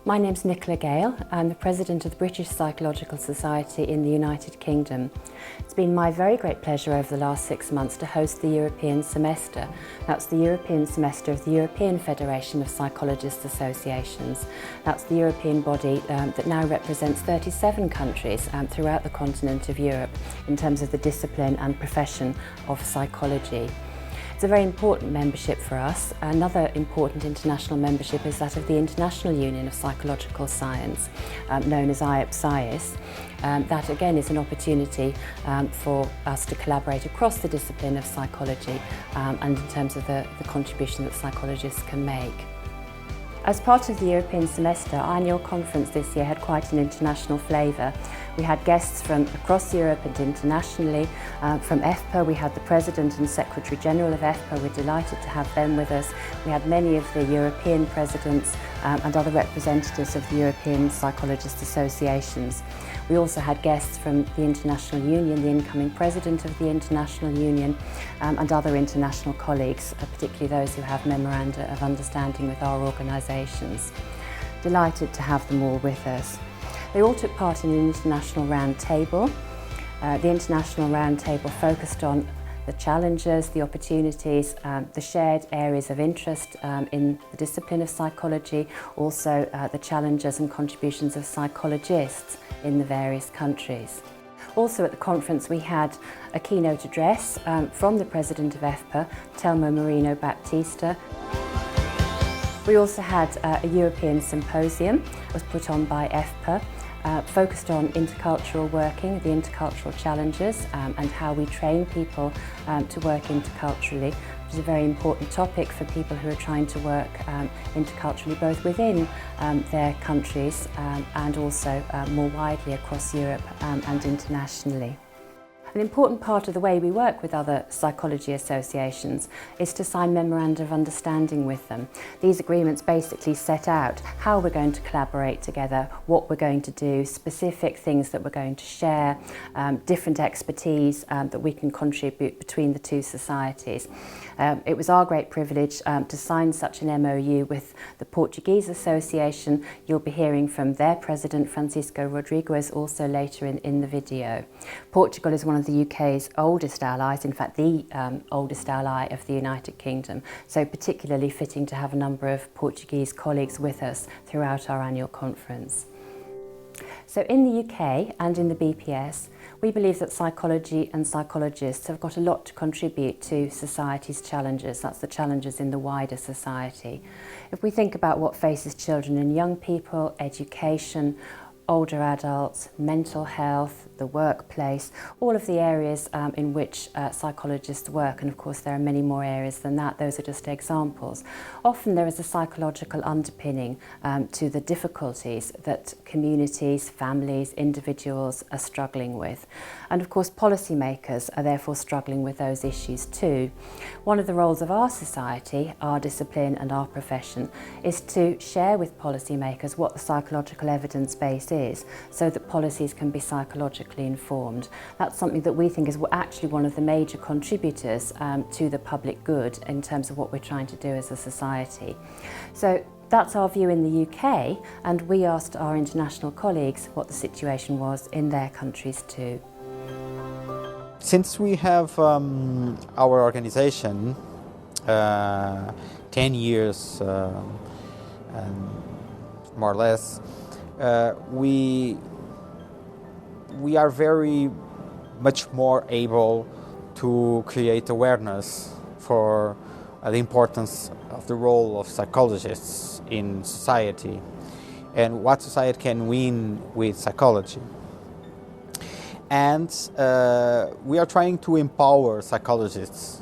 My name's Nicola Gale. I'm the President of the British Psychological Society in the United Kingdom. It's been my very great pleasure over the last 6 months to host the European semester. That's the European semester of the European Federation of Psychologists Associations. That's the European body that now represents 37 countries throughout the continent of Europe in terms of the discipline and profession of psychology. It's a very important membership for us. Another important international membership is that of the International Union of Psychological Science, known as IAPSIS. That again is an opportunity for us to collaborate across the discipline of psychology and in terms of the contribution that psychologists can make. As part of the European semester, our annual conference this year had quite an international flavour. We had guests from across Europe and internationally. From EFPA, we had the President and Secretary General of EFPA. We're delighted to have them with us. We had many of the European presidents and other representatives of the European Psychologists Associations. We also had guests from the International Union, the incoming President of the International Union, and other international colleagues, particularly those who have memoranda of understanding with our organisations. Delighted to have them all with us. They all took part in an international round table. The international round table focused on the challenges, the opportunities, the shared areas of interest in the discipline of psychology, also the challenges and contributions of psychologists in the various countries. Also at the conference we had a keynote address from the President of EFPA, Telmo Marino Baptista. We also had a European symposium that was put on by EFPA, focused on intercultural working, the intercultural challenges and how we train people to work interculturally, which is a very important topic for people who are trying to work interculturally both within their countries and also more widely across Europe and internationally. An important part of the way we work with other psychology associations is to sign memoranda of understanding with them. These agreements basically set out how we're going to collaborate together, what we're going to do, specific things that we're going to share, different expertise that we can contribute between the two societies. It was our great privilege to sign such an MOU with the Portuguese Association. You'll be hearing from their president, Francisco Rodrigues, also later in the video. Portugal is one of the UK's oldest allies, in fact the oldest ally of the United Kingdom, so particularly fitting to have a number of Portuguese colleagues with us throughout our annual conference. So in the UK and in the BPS, we believe that psychology and psychologists have got a lot to contribute to society's challenges. That's the challenges in the wider society. If we think about what faces children and young people, education, older adults, mental health, the workplace, all of the areas in which psychologists work, and of course there are many more areas than that, those are just examples. Often there is a psychological underpinning to the difficulties that communities, families, individuals are struggling with. And of course policymakers are therefore struggling with those issues too. One of the roles of our society, our discipline and our profession is to share with policymakers what the psychological evidence base is, so that policies can be psychologically informed. That's something that we think is actually one of the major contributors to the public good in terms of what we're trying to do as a society. So that's our view in the UK, and we asked our international colleagues what the situation was in their countries too. Since we have our organization 10 years more or less, we are very much more able to create awareness for the importance of the role of psychologists in society and what society can win with psychology. And we are trying to empower psychologists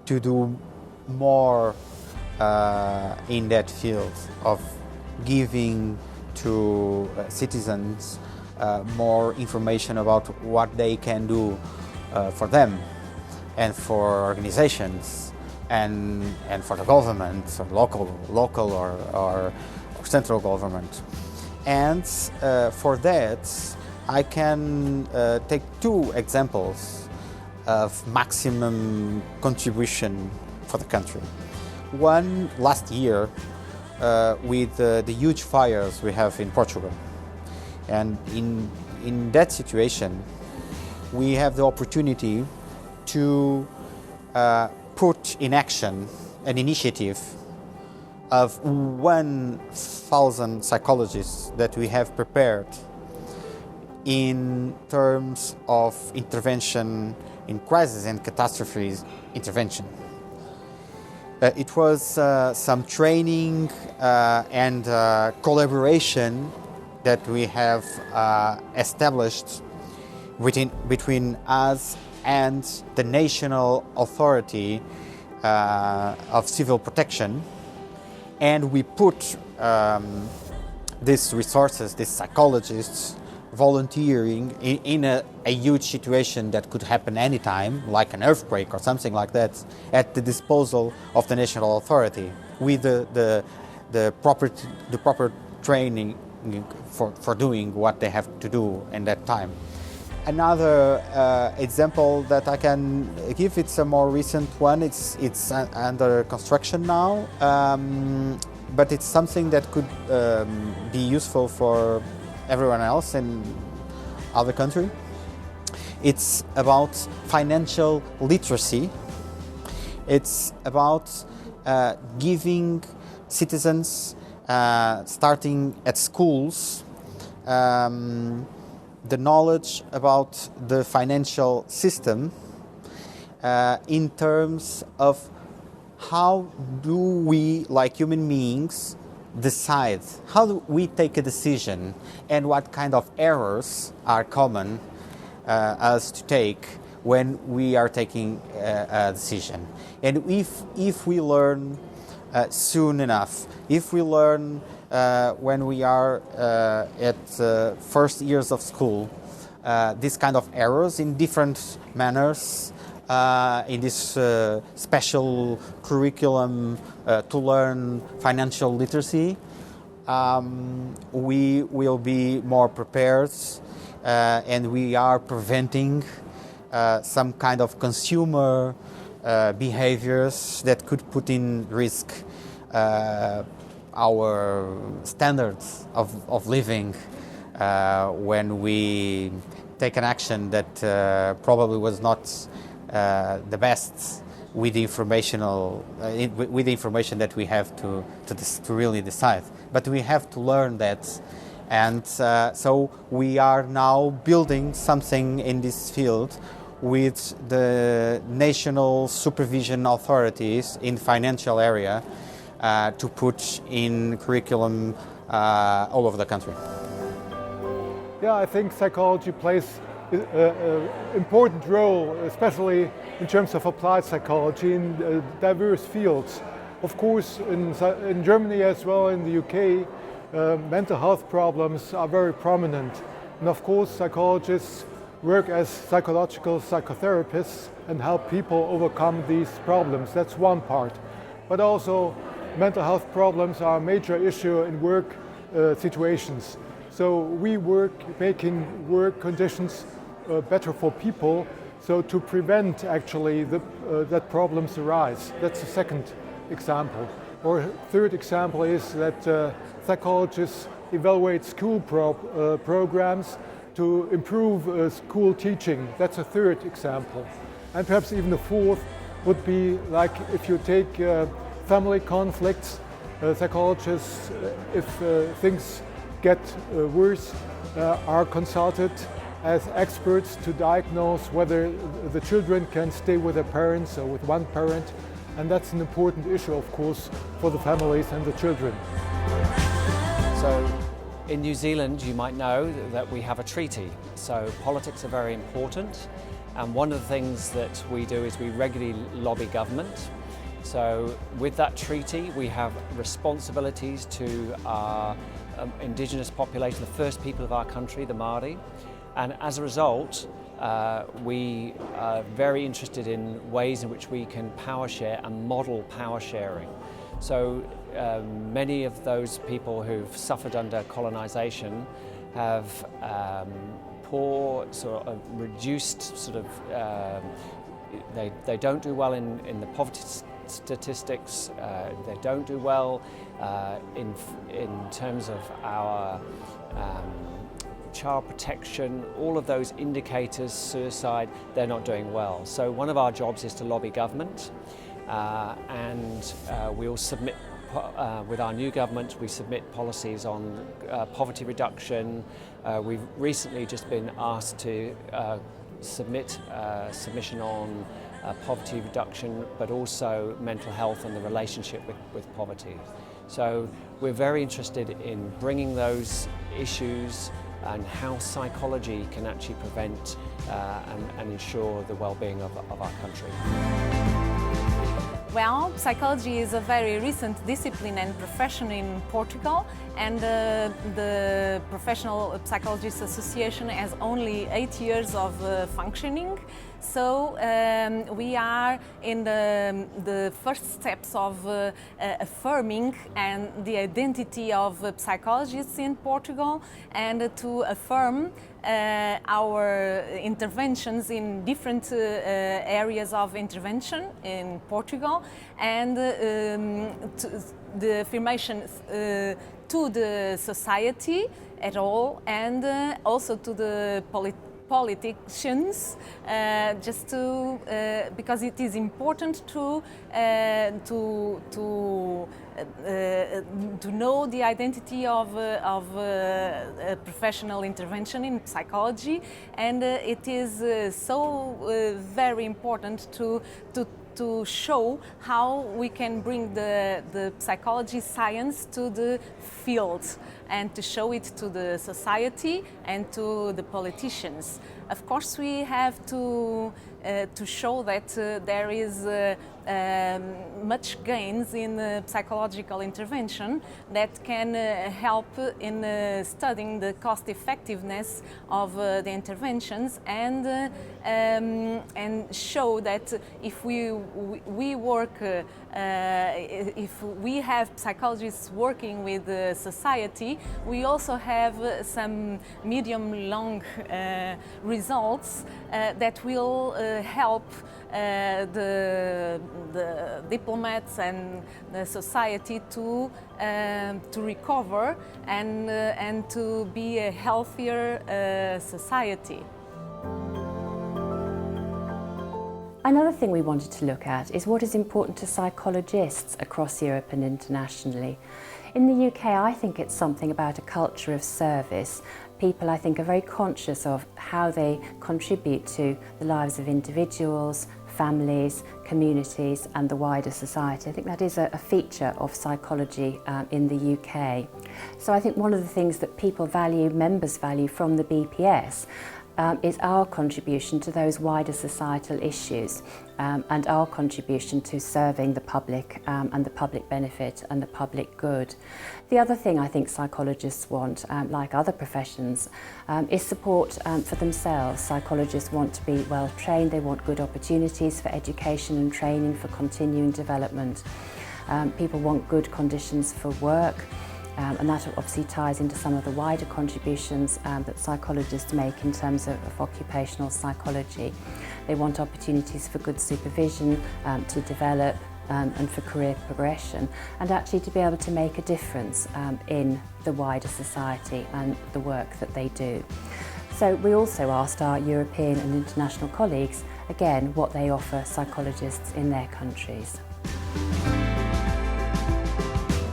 to do more in that field of giving to citizens more information about what they can do for them and for organizations and for the government, or local or central government. And for that, I can take two examples of maximum contribution for the country. One, last year, with the huge fires we have in Portugal. And in that situation, we have the opportunity to put in action an initiative of 1,000 psychologists that we have prepared in terms of intervention in crisis and catastrophe intervention. It was some training and collaboration that we have established between us and the National Authority of Civil Protection, and we put these resources, these psychologists, volunteering in a huge situation that could happen anytime, like an earthquake or something like that, at the disposal of the National Authority with the proper training for doing what they have to do in that time. Another example that I can give, it's a more recent one. It's under construction now, but it's something that could be useful for everyone else in other country. It's about financial literacy. It's about giving citizens, starting at schools, the knowledge about the financial system in terms of how do we, like human beings, decide, how do we take a decision, and what kind of errors are common us to take when we are taking a decision. And if we learn soon enough, if we learn when we are at first years of school, this kind of errors in different manners, in this special curriculum to learn financial literacy, we will be more prepared, and we are preventing some kind of consumer behaviors that could put in risk our standards of living when we take an action that probably was not the best with the information that we have to really decide. But we have to learn that, and so we are now building something in this field with the national supervision authorities in financial area to put in curriculum all over the country. Yeah, I think psychology plays an important role, especially in terms of applied psychology in diverse fields. Of course, in Germany as well in the UK, mental health problems are very prominent. And of course, psychologists work as psychological psychotherapists and help people overcome these problems. That's one part. But also, mental health problems are a major issue in work situations. So we work making work conditions better for people, so to prevent actually that problems arise. That's the second example. Or third example is that psychologists evaluate school programs to improve school teaching. That's a third example. And perhaps even the fourth would be like if you take family conflicts, psychologists, if things get worse, are consulted as experts to diagnose whether the children can stay with their parents or with one parent. And that's an important issue, of course, for the families and the children. So in New Zealand, you might know that we have a treaty. So politics are very important. And one of the things that we do is we regularly lobby government. So with that treaty, we have responsibilities to our indigenous population, the first people of our country, the Māori. And as a result, we are very interested in ways in which we can power share and model power sharing. So many of those people who've suffered under colonisation have poor, sort of reduced, sort of, they don't do well in the statistics, they don't do well. In terms of our child protection, all of those indicators, suicide, they're not doing well. So one of our jobs is to lobby government, and we'll submit, with our new government, we submit policies on poverty reduction. We've recently just been asked to submit a submission on poverty reduction, but also mental health and the relationship with poverty. So we're very interested in bringing those issues and how psychology can actually prevent and ensure the well-being of our country. Well, psychology is a very recent discipline and profession in Portugal, and the Professional Psychologists Association has only 8 years of functioning. So we are in the first steps of affirming and the identity of psychologists in Portugal, and to affirm our interventions in different areas of intervention in Portugal, and the affirmation to the society at all, and also to the politicians, just to because it is important to know the identity of professional intervention in psychology, and it is very important to show how we can bring the psychology science to the field, and to show it to the society and to the politicians. Of course, we have to show that there is much gains in psychological intervention that can help in studying the cost effectiveness of the interventions, and show that if we work, if we have psychologists working with society, we also have some medium-long results that will help the diplomats and the society to recover and to be a healthier society. Another thing we wanted to look at is what is important to psychologists across Europe and internationally. In the UK, I think it's something about a culture of service. People, I think, are very conscious of how they contribute to the lives of individuals, families, communities and the wider society. I think that is a feature of psychology in the UK. So I think one of the things that people value, members value from the BPS, is our contribution to those wider societal issues and our contribution to serving the public and the public benefit and the public good. The other thing I think psychologists want, like other professions, is support for themselves. Psychologists want to be well trained, they want good opportunities for education and training, for continuing development. People want good conditions for work. And that obviously ties into some of the wider contributions that psychologists make in terms of occupational psychology. They want opportunities for good supervision, to develop and for career progression, and actually to be able to make a difference in the wider society and the work that they do. So we also asked our European and international colleagues, again, what they offer psychologists in their countries.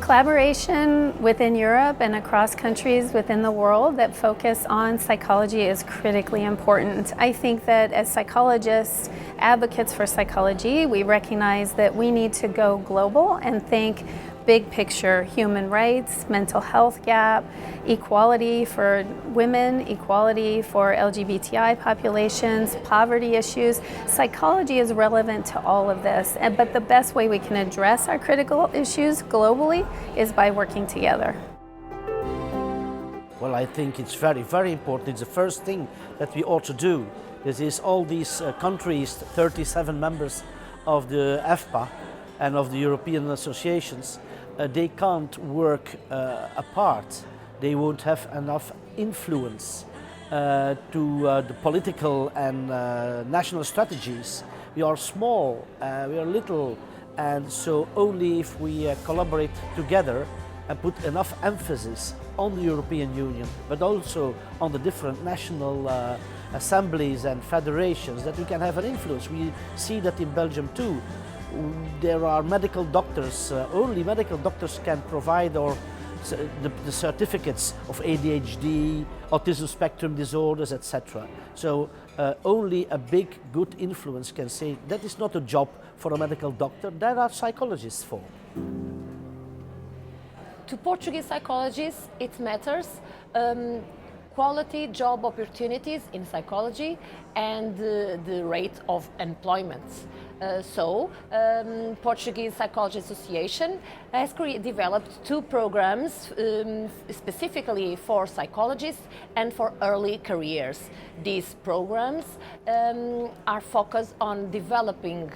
Collaboration within Europe and across countries within the world that focus on psychology is critically important. I think that as psychologists, advocates for psychology, we recognize that we need to go global and think big picture: human rights, mental health gap, equality for women, equality for LGBTI populations, poverty issues. Psychology is relevant to all of this, but the best way we can address our critical issues globally is by working together. Well, I think it's very, very important. It's the first thing that we ought to do. This is all these countries, 37 members of the EFPA and of the European associations, they can't work apart. They won't have enough influence to the political and national strategies. We are small, we are little, And so only if we collaborate together and put enough emphasis on the European Union, but also on the different national assemblies and federations, that we can have an influence. We see that in Belgium too. There are medical doctors, only medical doctors can provide the certificates of ADHD, autism spectrum disorders, etc. So only a big, good influence can say that is not a job for a medical doctor, that are psychologists for. To Portuguese psychologists, it matters quality job opportunities in psychology and the rate of employment. Portuguese Psychology Association has developed two programs specifically for psychologists and for early careers. These programs are focused on developing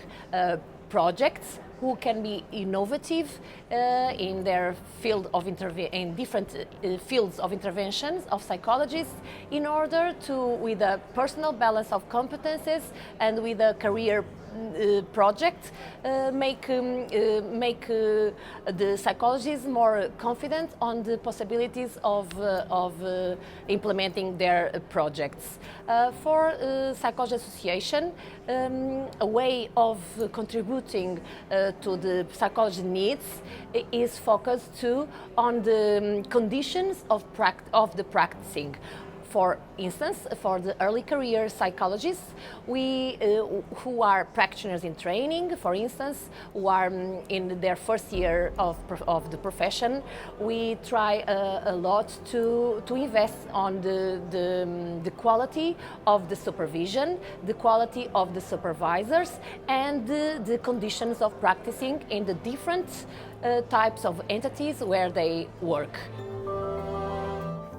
projects who can be innovative in their field of in different fields of interventions of psychologists, in order to, with a personal balance of competences and with a career project, make the psychologists more confident on the possibilities of implementing their projects. For Psychology Association, a way of contributing to the psychology needs is focused too on the conditions of the practicing. For instance, for the early career psychologists, who are practitioners in training, for instance, who are in their first year of the profession, we try a lot to invest on the quality of the supervision, the quality of the supervisors, and the conditions of practicing in the different types of entities where they work.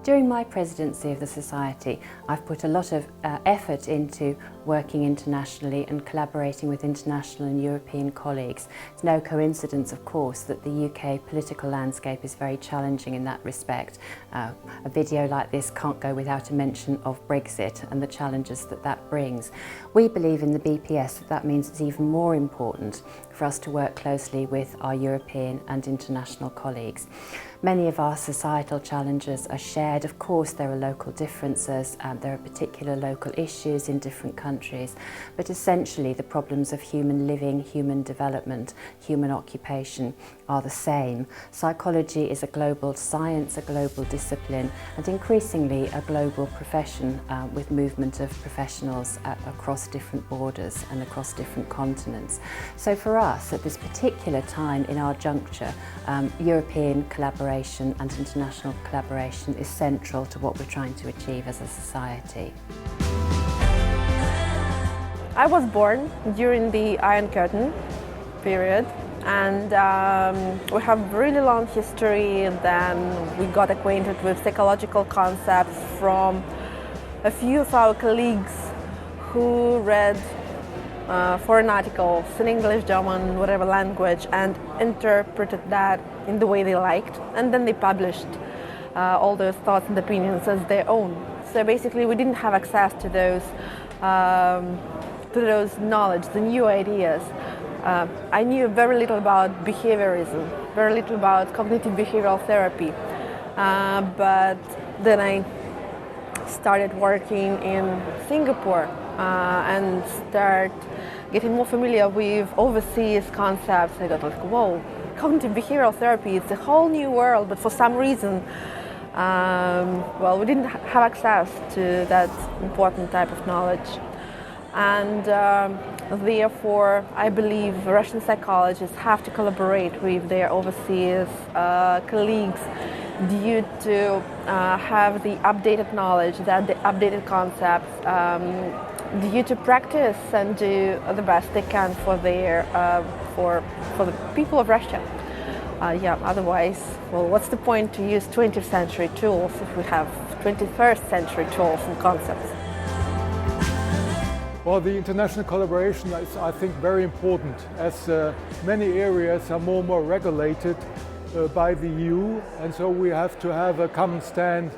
During my presidency of the Society, I've put a lot of effort into working internationally and collaborating with international and European colleagues. It's no coincidence, of course, that the UK political landscape is very challenging in that respect. A video like this can't go without a mention of Brexit and the challenges that that brings. We believe in the BPS that means it's even more important for us to work closely with our European and international colleagues. Many of our societal challenges are shared. Of course, there are local differences, there are particular local issues in different countries, but essentially the problems of human living, human development, human occupation are the same. Psychology is a global science, a global discipline, and increasingly a global profession with movement of professionals across different borders and across different continents. So for us, at this particular time in our juncture, European collaboration and international collaboration is central to what we're trying to achieve as a society. I was born during the Iron Curtain period, and we have a really long history. And then we got acquainted with psychological concepts from a few of our colleagues who read foreign articles in English, German, whatever language, and interpreted that in the way they liked, and then they published all those thoughts and opinions as their own. So basically we didn't have access to those knowledge, the new ideas. I knew very little about behaviorism, very little about cognitive behavioral therapy, but then I started working in Singapore and start getting more familiar with overseas concepts. I got like, whoa, cognitive behavioral therapy, it's a whole new world, but for some reason, we didn't have access to that important type of knowledge. And therefore, I believe Russian psychologists have to collaborate with their overseas colleagues due to have the updated knowledge, the updated concepts, due to practice and do the best they can for their for the people of Russia. Otherwise, well, what's the point to use 20th century tools if we have 21st century tools and concepts? Well, the international collaboration is, I think, very important, as many areas are more and more regulated by the EU, and so we have to have a common stand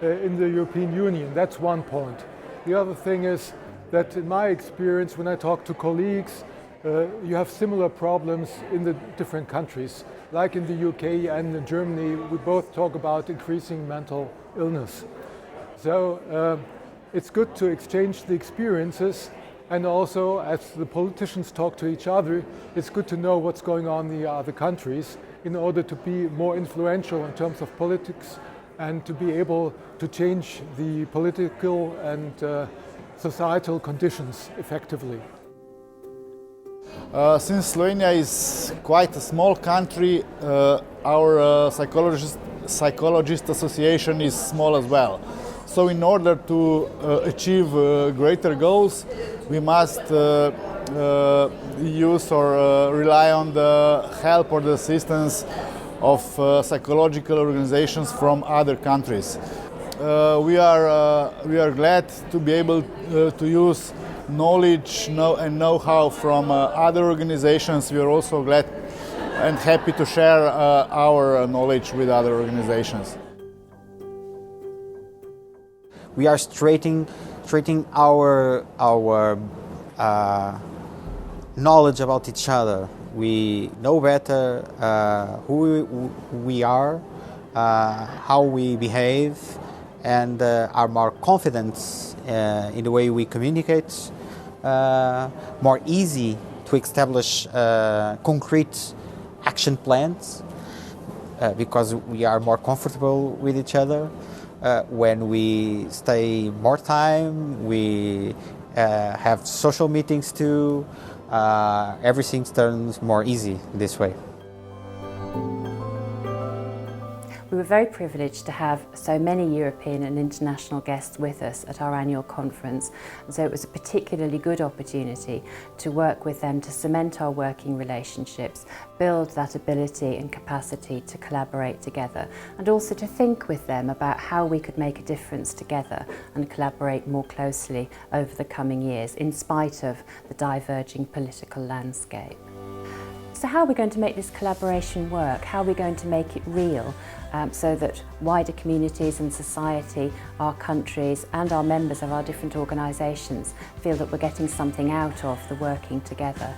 in the European Union. That's one point. The other thing is that in my experience, when I talk to colleagues, you have similar problems in the different countries. Like in the UK and in Germany, we both talk about increasing mental illness. So it's good to exchange the experiences, and also as the politicians talk to each other, it's good to know what's going on in the other countries in order to be more influential in terms of politics and to be able to change the political and societal conditions effectively. Since Slovenia is quite a small country, our Psychologist Association is small as well. So in order to achieve greater goals, we must use or rely on the help or the assistance of psychological organizations from other countries. We are glad to be able to use knowledge and know-how from other organizations. We are also glad and happy to share our knowledge with other organizations. We are straightening our knowledge about each other. We know better who we are, how we behave, and are more confident in the way we communicate, more easy to establish concrete action plans because we are more comfortable with each other. When we stay more time, we have social meetings too. Everything turns more easy this way. We were very privileged to have so many European and international guests with us at our annual conference, and so it was a particularly good opportunity to work with them to cement our working relationships, build that ability and capacity to collaborate together, and also to think with them about how we could make a difference together and collaborate more closely over the coming years, in spite of the diverging political landscape. So how are we going to make this collaboration work? How are we going to make it real so that wider communities and society, our countries and our members of our different organisations feel that we're getting something out of the working together?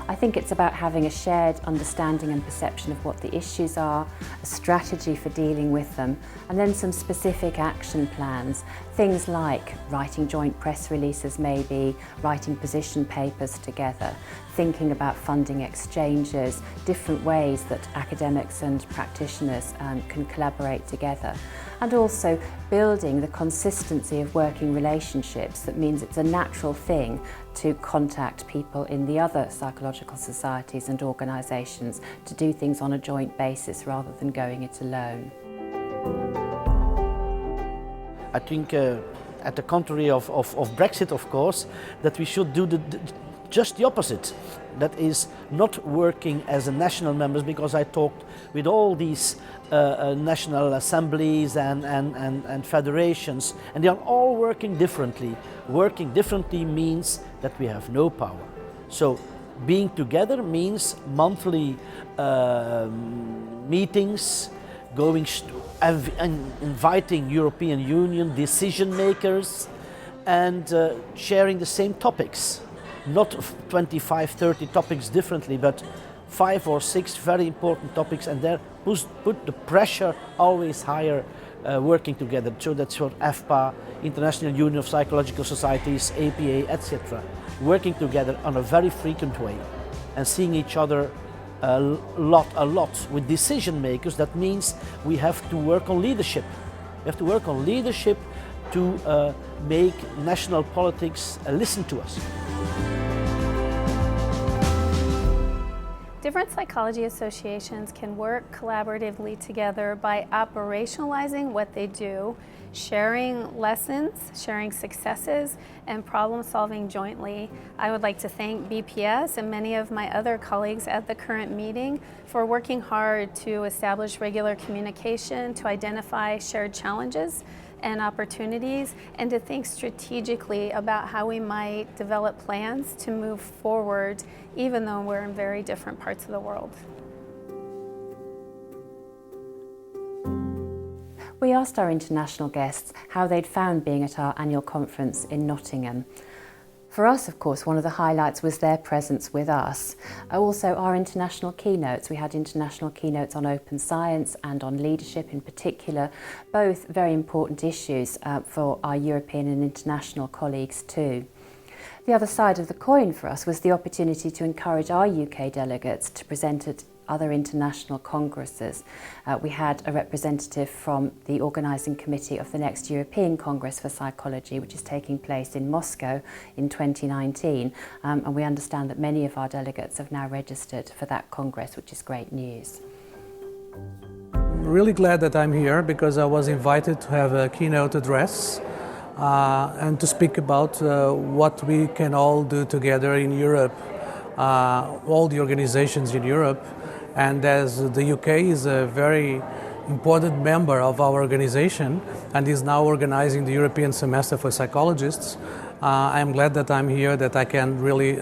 I think it's about having a shared understanding and perception of what the issues are, a strategy for dealing with them, and then some specific action plans. Things like writing joint press releases maybe, writing position papers together, thinking about funding exchanges, different ways that academics and practitioners can collaborate together. And also building the consistency of working relationships. That means it's a natural thing to contact people in the other psychological societies and organisations to do things on a joint basis rather than going it alone. I think, at the contrary of Brexit, of course, that we should do just the opposite. That is not working as a national members, because I talked with all these national assemblies and federations, and they are all working differently. Working differently means that we have no power. So being together means monthly meetings, and inviting European Union decision makers and sharing the same topics. Not 25, 30 topics differently, but 5 or 6 very important topics, and there put the pressure always higher working together. So that's what FPA, International Union of Psychological Societies, APA, etc. Working together on a very frequent way and seeing each other a lot with decision makers. That means we have to work on leadership. We have to work on leadership to make national politics listen to us. Different psychology associations can work collaboratively together by operationalizing what they do, sharing lessons, sharing successes, and problem solving jointly. I would like to thank BPS and many of my other colleagues at the current meeting for working hard to establish regular communication, to identify shared challenges and opportunities, and to think strategically about how we might develop plans to move forward, even though we're in very different parts of the world. We asked our international guests how they'd found being at our annual conference in Nottingham. For us, of course, one of the highlights was their presence with us. Also, our international keynotes. We had international keynotes on open science and on leadership in particular, both very important issues for our European and international colleagues too. The other side of the coin for us was the opportunity to encourage our UK delegates to present at other international congresses. We had a representative from the organising committee of the next European Congress for Psychology, which is taking place in Moscow in 2019, and we understand that many of our delegates have now registered for that congress, which is great news. I'm really glad that I'm here because I was invited to have a keynote address and to speak about what we can all do together in Europe, all the organizations in Europe. And as the UK is a very important member of our organization and is now organizing the European Semester for Psychologists, I'm glad that I'm here, that I can really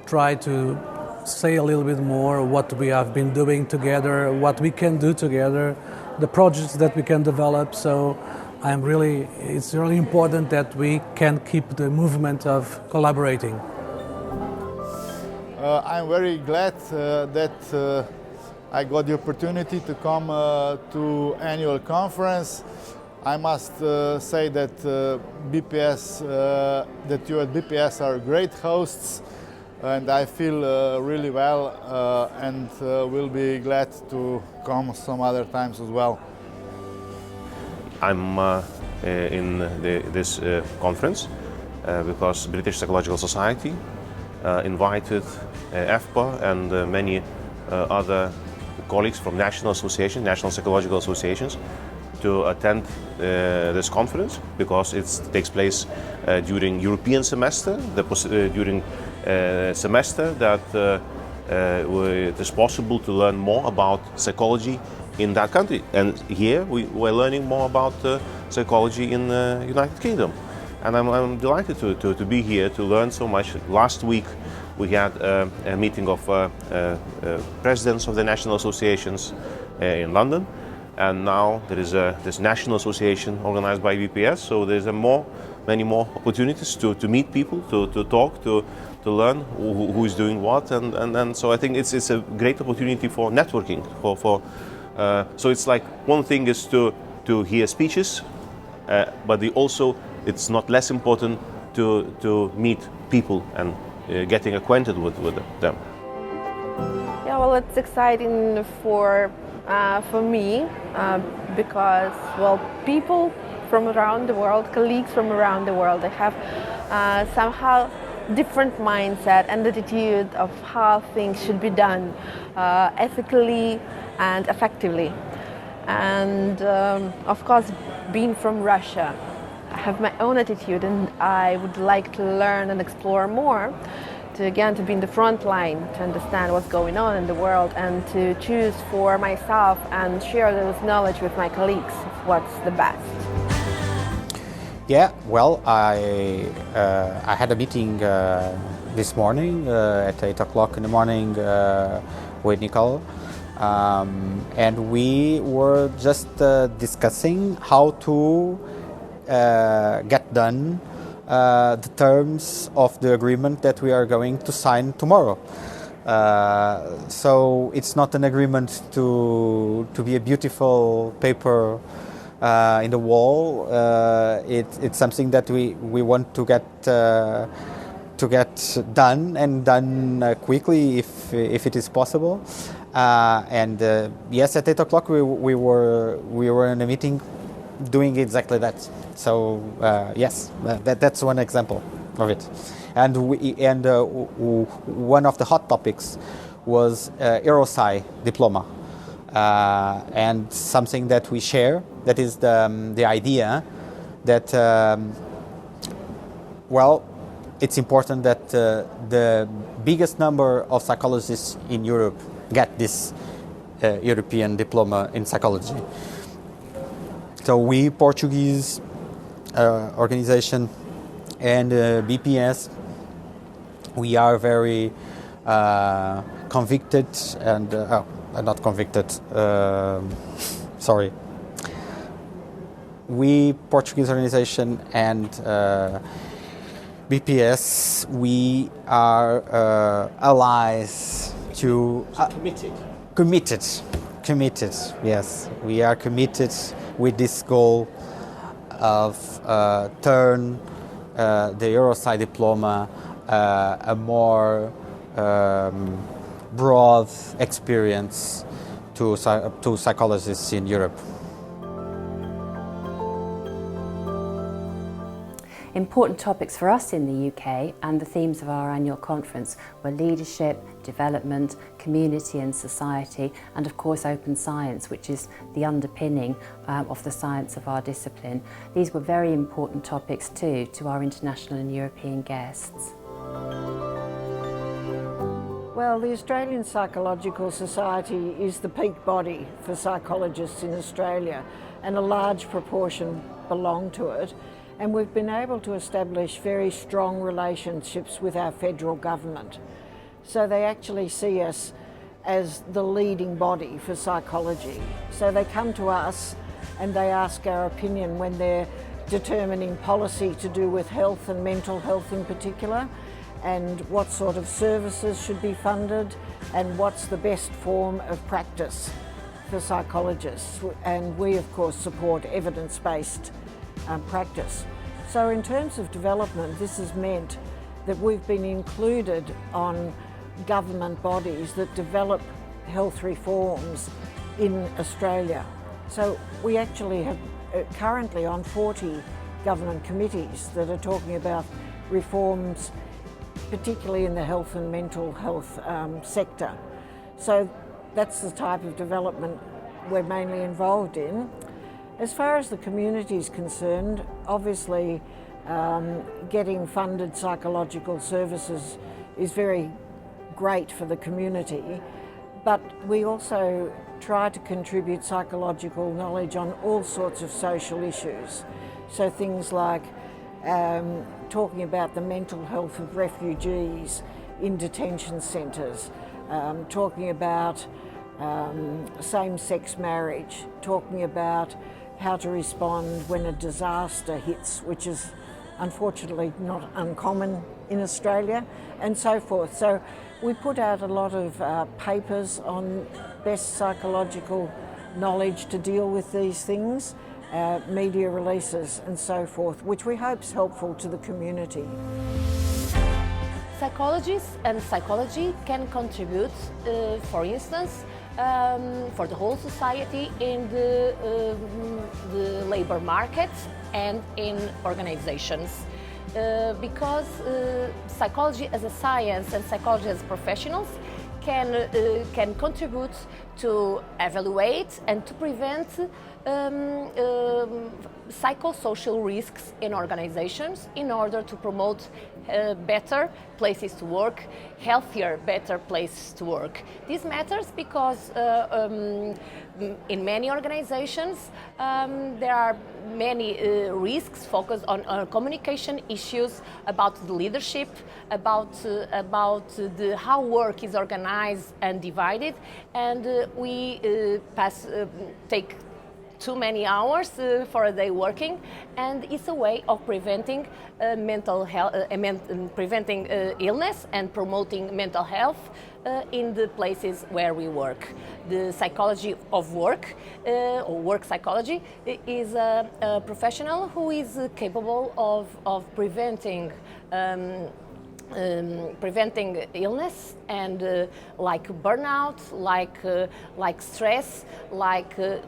try to say a little bit more what we have been doing together, what we can do together, the projects that we can develop. So it's really important that we can keep the movement of collaborating. I'm very glad that I got the opportunity to come to annual conference. I must say that BPS, that you at BPS are great hosts, and I feel really well and will be glad to come some other times as well. I'm in this conference because British Psychological Society invited EFPA and many other colleagues from national associations, national psychological associations, to attend this conference because it takes place during European semester, during semester that it is possible to learn more about psychology in that country. And here we're learning more about psychology in the United Kingdom. And I'm delighted to be here to learn so much. Last week we had a meeting of presidents of the national associations in London, and now there is this national association organized by BPS. So there's many more opportunities to meet people, to talk, to learn who is doing what, and so I think it's a great opportunity for networking. So it's like one thing is to hear speeches, but it's not less important to meet people and getting acquainted with them. Yeah, well, it's exciting for me because, well, people from around the world, colleagues from around the world, they have somehow different mindset and attitude of how things should be done ethically and effectively. And of course, being from Russia, I have my own attitude, and I would like to learn and explore more to be in the front line, to understand what's going on in the world, and to choose for myself and share those knowledge with my colleagues what's the best. Yeah, well, I had a meeting this morning at 8 o'clock in the morning with Nicole, and we were just discussing how to get done the terms of the agreement that we are going to sign tomorrow. So it's not an agreement to be a beautiful paper in the wall. It's something that we want to get done, and done quickly if it is possible. And yes, at 8 o'clock we were in a meeting doing exactly that. So yes, that's one example of it. And one of the hot topics was Eurosci diploma, and something that we share, that is the idea that it's important that the biggest number of psychologists in Europe get this European diploma in psychology. So we, Portuguese organization, and BPS, we are very convicted and not convicted. We, Portuguese organization, and BPS, we are allies to... Committed, yes. We are committed with this goal of turn the Eurosci diploma a more broad experience to psychologists in Europe. Important topics for us in the UK and the themes of our annual conference were leadership, development, community and society, and of course open science, which is the underpinning of the science of our discipline. These were very important topics too to our international and European guests. Well, the Australian Psychological Society is the peak body for psychologists in Australia, and a large proportion belong to it. And we've been able to establish very strong relationships with our federal government. So they actually see us as the leading body for psychology. So they come to us and they ask our opinion when they're determining policy to do with health and mental health in particular, and what sort of services should be funded, and what's the best form of practice for psychologists. And we of course support evidence-based practice. So in terms of development, this has meant that we've been included on government bodies that develop health reforms in Australia. So we actually have currently on 40 government committees that are talking about reforms, particularly in the health and mental health sector. So that's the type of development we're mainly involved in. As far as the community is concerned, obviously getting funded psychological services is very great for the community, but we also try to contribute psychological knowledge on all sorts of social issues. So things like talking about the mental health of refugees in detention centres, talking about same-sex marriage, talking about how to respond when a disaster hits, which is unfortunately not uncommon in Australia, and so forth. So we put out a lot of papers on best psychological knowledge to deal with these things, media releases and so forth, which we hope is helpful to the community. Psychologists and psychology can contribute, for instance, for the whole society in the labor market and in organizations. Because psychology as a science and psychology as professionals can contribute to evaluate and to prevent psychosocial risks in organizations in order to promote better places to work, healthier, better places to work. This matters because in many organizations there are many risks focused on communication issues, about the leadership, about how work is organized and divided, and we take too many hours for a day working, and it's a way of preventing mental health, preventing illness and promoting mental health in the places where we work. The psychology of work, or work psychology, is a professional who is capable of preventing illness and like burnout, like stress,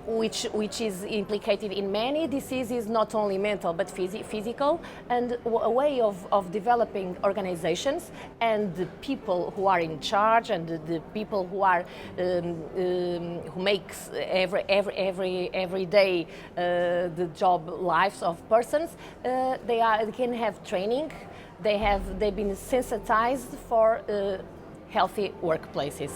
which is implicated in many diseases, not only mental but physical, and a way of developing organizations and the people who are in charge and the people who are who makes every day the job lives of persons. They can have training. They've been sensitized for healthy workplaces.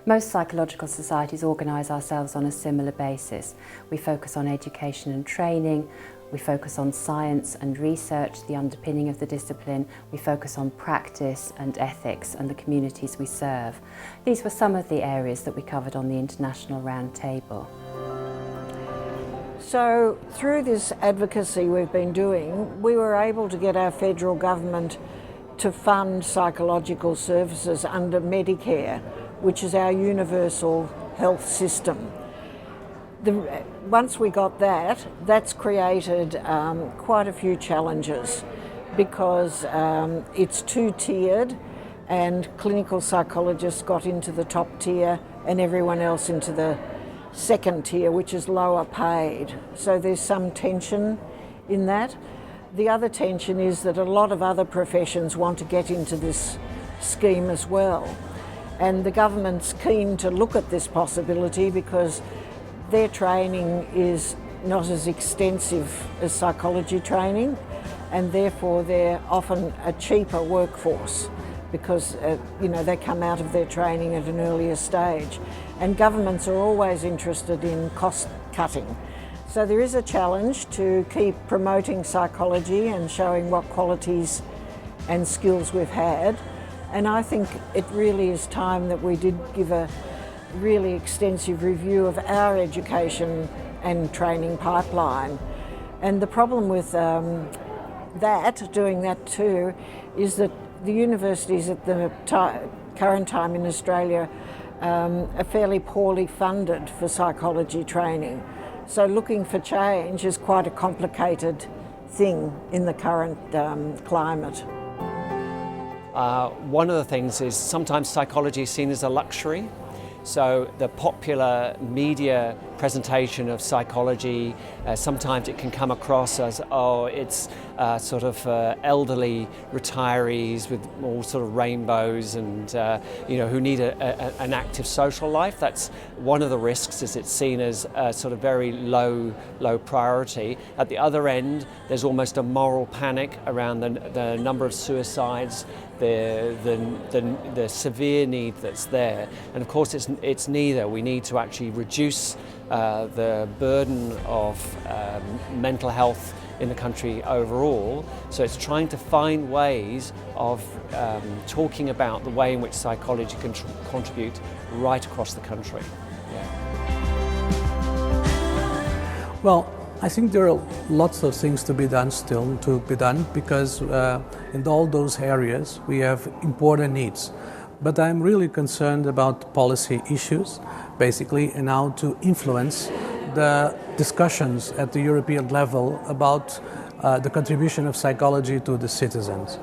Most psychological societies organise ourselves on a similar basis. We focus on education and training, we focus on science and research, the underpinning of the discipline, we focus on practice and ethics and the communities we serve. These were some of the areas that we covered on the International Round Table. So through this advocacy we've been doing, we were able to get our federal government to fund psychological services under Medicare, which is our universal health system. Once we got that, that's created quite a few challenges because it's two-tiered, and clinical psychologists got into the top tier and everyone else into the second tier, which is lower paid. So there's some tension in that. The other tension is that a lot of other professions want to get into this scheme as well. And the government's keen to look at this possibility because their training is not as extensive as psychology training, and therefore they're often a cheaper workforce because they come out of their training at an earlier stage. And governments are always interested in cost cutting. So there is a challenge to keep promoting psychology and showing what qualities and skills we've had. And I think it really is time that we did give a really extensive review of our education and training pipeline. And the problem with doing that too, is that the universities at the current time in Australia are fairly poorly funded for psychology training. So looking for change is quite a complicated thing in the current climate. One of the things is sometimes psychology is seen as a luxury. So the popular media presentation of psychology, sometimes it can come across as, it's sort of elderly retirees with all sort of rainbows and who need an active social life. That's one of the risks, is it's seen as sort of very low priority. At the other end, there's almost a moral panic around the number of suicides, the severe need that's there, and of course it's neither. We need to actually reduce the burden of mental health in the country overall. So it's trying to find ways of talking about the way in which psychology can contribute right across the country. Well, I think there are lots of things to be done because in all those areas we have important needs. But I'm really concerned about policy issues, basically, and how to influence the discussions at the European level about the contribution of psychology to the citizens.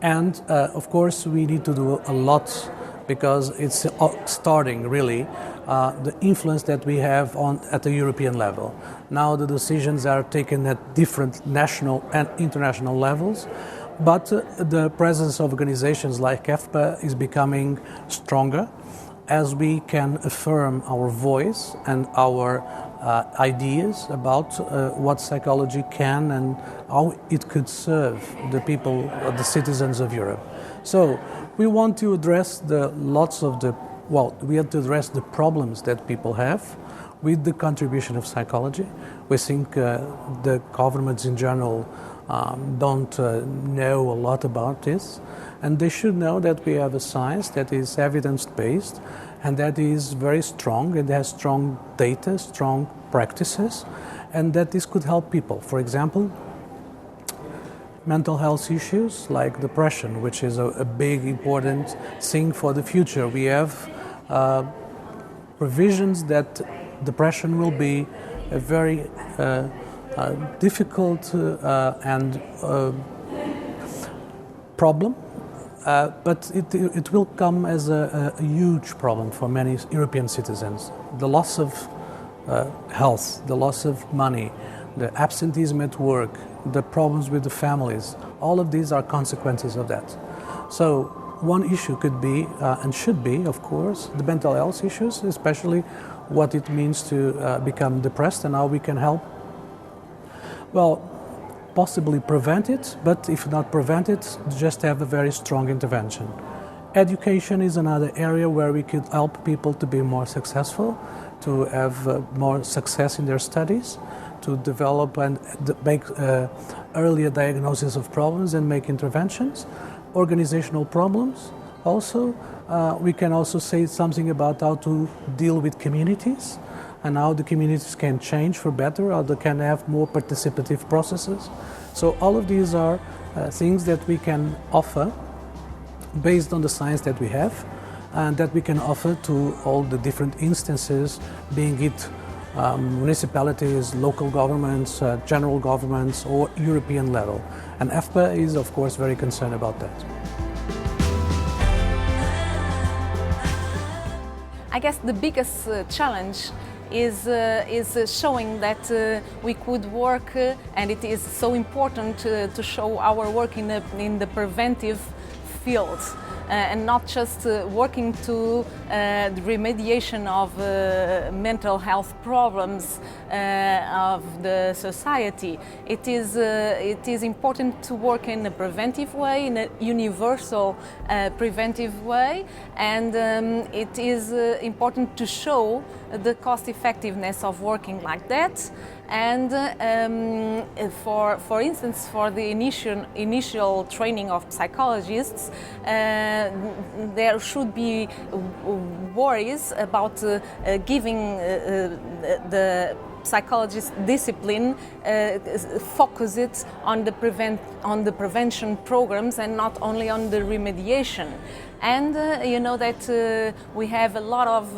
And of course we need to do a lot because it's starting really the influence that we have at the European level. Now the decisions are taken at different national and international levels, but the presence of organizations like EFPA is becoming stronger as we can affirm our voice and our ideas about what psychology can and how it could serve the people, the citizens of Europe. So we want to address we have to address the problems that people have with the contribution of psychology. We think the governments in general don't know a lot about this, and they should know that we have a science that is evidence-based and that is very strong and has strong data, strong practices, and that this could help people. For example, mental health issues like depression, which is a big important thing for the future. We have provisions that depression will be a very difficult and problem, but it will come as a huge problem for many European citizens. The loss of health, the loss of money, the absenteeism at work, the problems with the families, all of these are consequences of that. So one issue could be, and should be, of course, the mental health issues, especially what it means to become depressed and how we can help. Well, possibly prevent it, but if not prevent it, just have a very strong intervention. Education is another area where we could help people to be more successful, to have more success in their studies, to develop and make earlier diagnosis of problems and make interventions. Organizational problems also. We can also say something about how to deal with communities. and how the communities can change for better, or they can have more participative processes. So all of these are things that we can offer based on the science that we have, and that we can offer to all the different instances, being it municipalities, local governments, general governments, or European level. And EFPA is, of course, very concerned about that. I guess the biggest challenge is showing that we could work, and it is so important to show our work in the preventive field. And not just working to the remediation of mental health problems of the society. It is important to work in a preventive way, in a universal preventive way, and it is important to show the cost effectiveness of working like that. And for instance, for the initial training of psychologists, there should be worries about giving the psychologist discipline focus it on the prevention programs and not only on the remediation. And you know that we have a lot of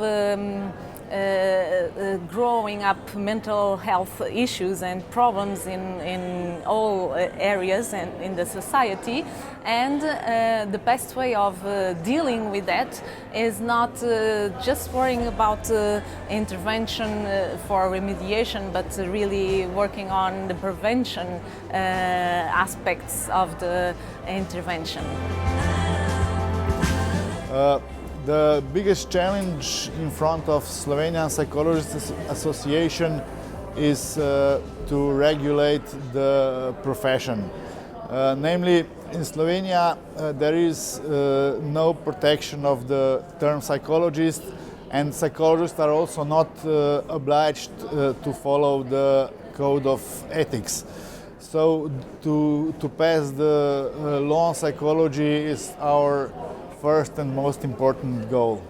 growing up mental health issues and problems in all areas and in the society, and the best way of dealing with that is not just worrying about intervention for remediation, but really working on the prevention aspects of the intervention. The biggest challenge in front of Slovenian Psychologists Association is to regulate the profession. Namely, in Slovenia there is no protection of the term psychologist, and psychologists are also not obliged to follow the code of ethics. So to pass the law on psychology is our first and most important goal.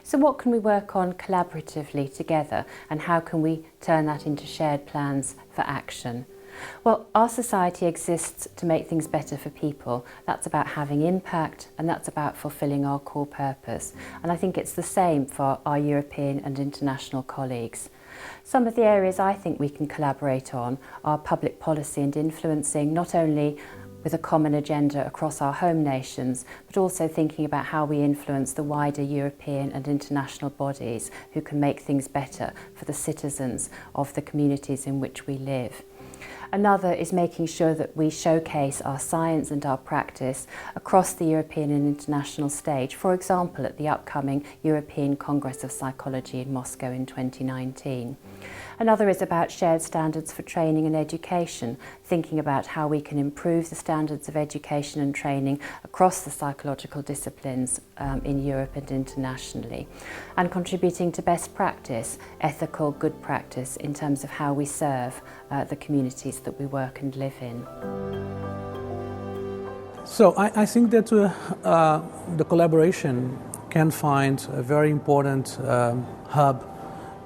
So what can we work on collaboratively together, and how can we turn that into shared plans for action? Well, our society exists to make things better for people. That's about having impact, and that's about fulfilling our core purpose. And I think it's the same for our European and international colleagues. Some of the areas I think we can collaborate on are public policy and influencing, not only with a common agenda across our home nations, but also thinking about how we influence the wider European and international bodies who can make things better for the citizens of the communities in which we live. Another is making sure that we showcase our science and our practice across the European and international stage, for example at the upcoming European Congress of Psychology in Moscow in 2019. Another is about shared standards for training and education, thinking about how we can improve the standards of education and training across the psychological disciplines in Europe and internationally, and contributing to best practice, ethical good practice in terms of how we serve the communities that we work and live in. So I think that the collaboration can find a very important hub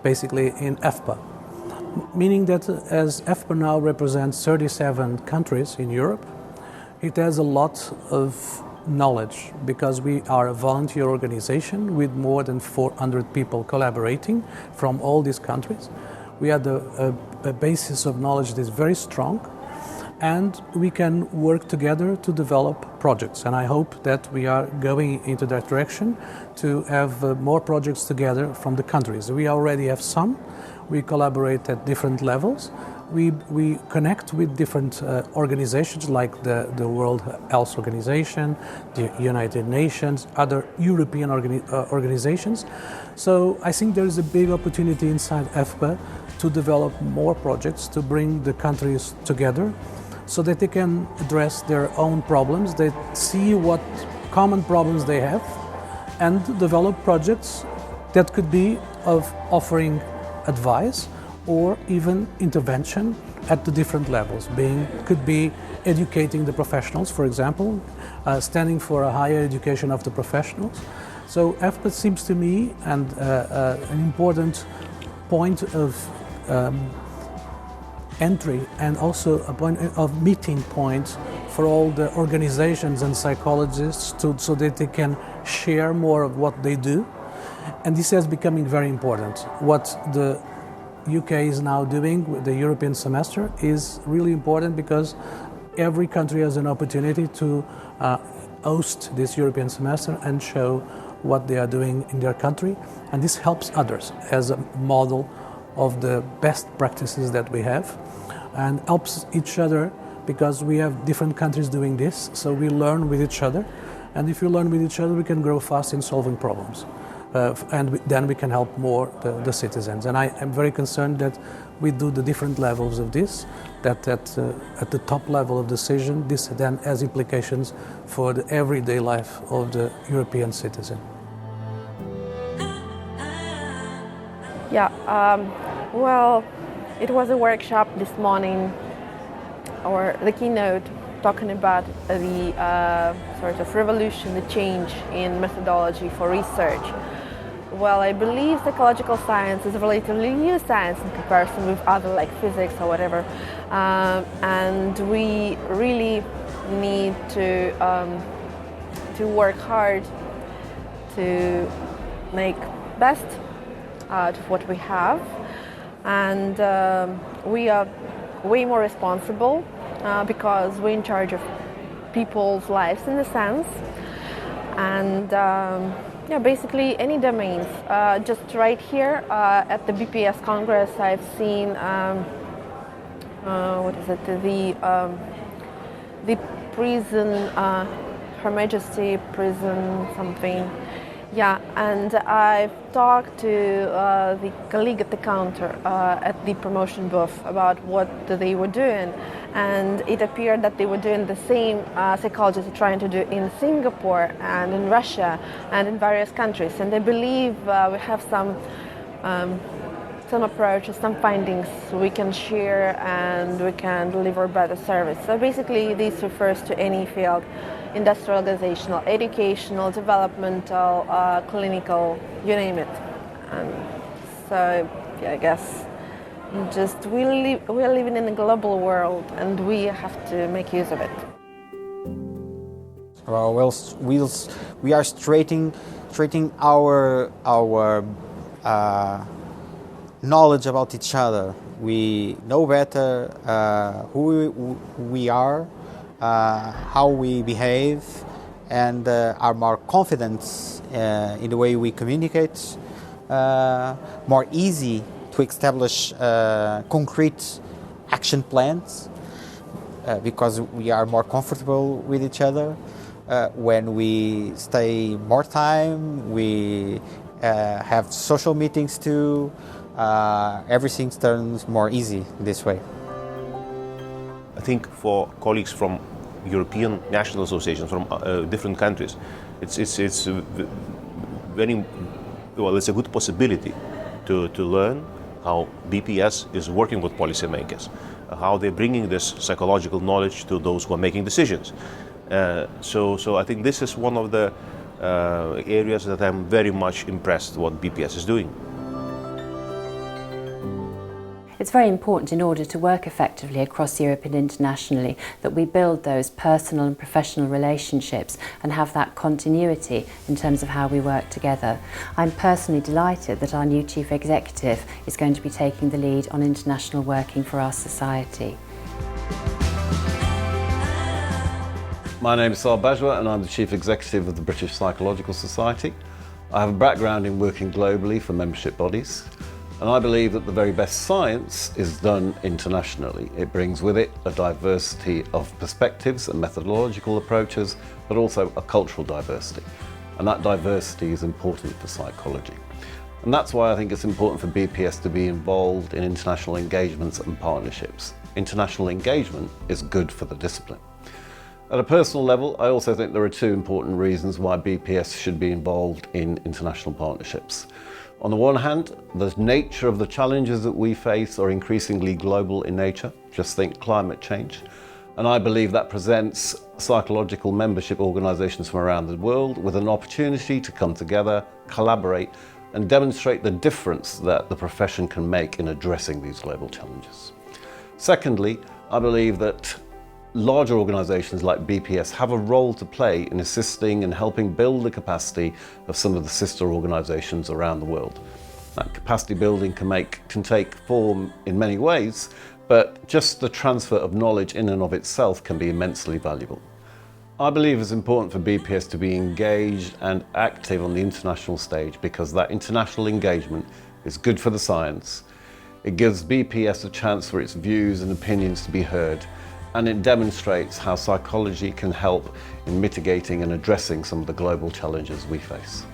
basically in EFPA. Meaning that as EFPA now represents 37 countries in Europe, it has a lot of knowledge because we are a volunteer organization with more than 400 people collaborating from all these countries. We have a basis of knowledge that is very strong, and we can work together to develop projects. And I hope that we are going into that direction to have more projects together from the countries. We already have some. We collaborate at different levels. We connect with different organizations like the World Health Organization, the United Nations, other European organizations. So I think there is a big opportunity inside EFPA to develop more projects, to bring the countries together so that they can address their own problems, they see what common problems they have, and develop projects that could be of offering advice or even intervention at the different levels. Could be educating the professionals, for example, standing for a higher education of the professionals. So EFPA seems to me an important point of entry and also a point of meeting point for all the organizations and psychologists so that they can share more of what they do. And this is becoming very important. What the UK is now doing with the European semester is really important because every country has an opportunity to host this European semester and show what they are doing in their country. And this helps others as a model of the best practices that we have and helps each other because we have different countries doing this, so we learn with each other. And if we learn with each other, we can grow fast in solving problems. Then we can help more the citizens. And I am very concerned that we do the different levels of this, that at the top level of decision, this then has implications for the everyday life of the European citizen. Yeah, well, it was a workshop this morning, or the keynote, talking about the sort of revolution, the change in methodology for research. Well, I believe psychological science is a relatively new science in comparison with other like physics or whatever, and we really need to work hard to make best out of what we have, and we are way more responsible because we're in charge of people's lives in a sense, and yeah, basically any domains. Just right here at the BPS Congress, I've seen what is it? The prison, Her Majesty prison something. Yeah, and I've talked to the colleague at the counter at the promotion booth about what they were doing, and it appeared that they were doing the same psychologists are trying to do in Singapore and in Russia and in various countries, and they believe we have some approaches, some findings we can share and we can deliver better service. So basically this refers to any field: industrial, organizational, educational, developmental, clinical, you name it. So yeah, I guess just we're living in a global world and we have to make use of it. Well, we are straightening our knowledge about each other. We know better who we are, how we behave, and are more confident in the way we communicate, more easy to establish concrete action plans because we are more comfortable with each other. When we stay more time, we have social meetings too. Everything turns more easy this way. I think for colleagues from European national associations from different countries, it's very well. It's a good possibility to learn how BPS is working with policymakers, how they're bringing this psychological knowledge to those who are making decisions. So I think this is one of the areas that I'm very much impressed what BPS is doing. It's very important in order to work effectively across Europe and internationally that we build those personal and professional relationships and have that continuity in terms of how we work together. I'm personally delighted that our new Chief Executive is going to be taking the lead on international working for our society. My name is Sal Bajwa and I'm the Chief Executive of the British Psychological Society. I have a background in working globally for membership bodies. And I believe that the very best science is done internationally. It brings with it a diversity of perspectives and methodological approaches, but also a cultural diversity. And that diversity is important for psychology. And that's why I think it's important for BPS to be involved in international engagements and partnerships. International engagement is good for the discipline. At a personal level, I also think there are two important reasons why BPS should be involved in international partnerships. On the one hand, the nature of the challenges that we face are increasingly global in nature. Just think climate change. And I believe that presents psychological membership organisations from around the world with an opportunity to come together, collaborate, and demonstrate the difference that the profession can make in addressing these global challenges. Secondly, I believe that larger organisations like BPS have a role to play in assisting and helping build the capacity of some of the sister organisations around the world. That capacity building can take form in many ways, but just the transfer of knowledge in and of itself can be immensely valuable. I believe it's important for BPS to be engaged and active on the international stage because that international engagement is good for the science. It gives BPS a chance for its views and opinions to be heard, and it demonstrates how psychology can help in mitigating and addressing some of the global challenges we face.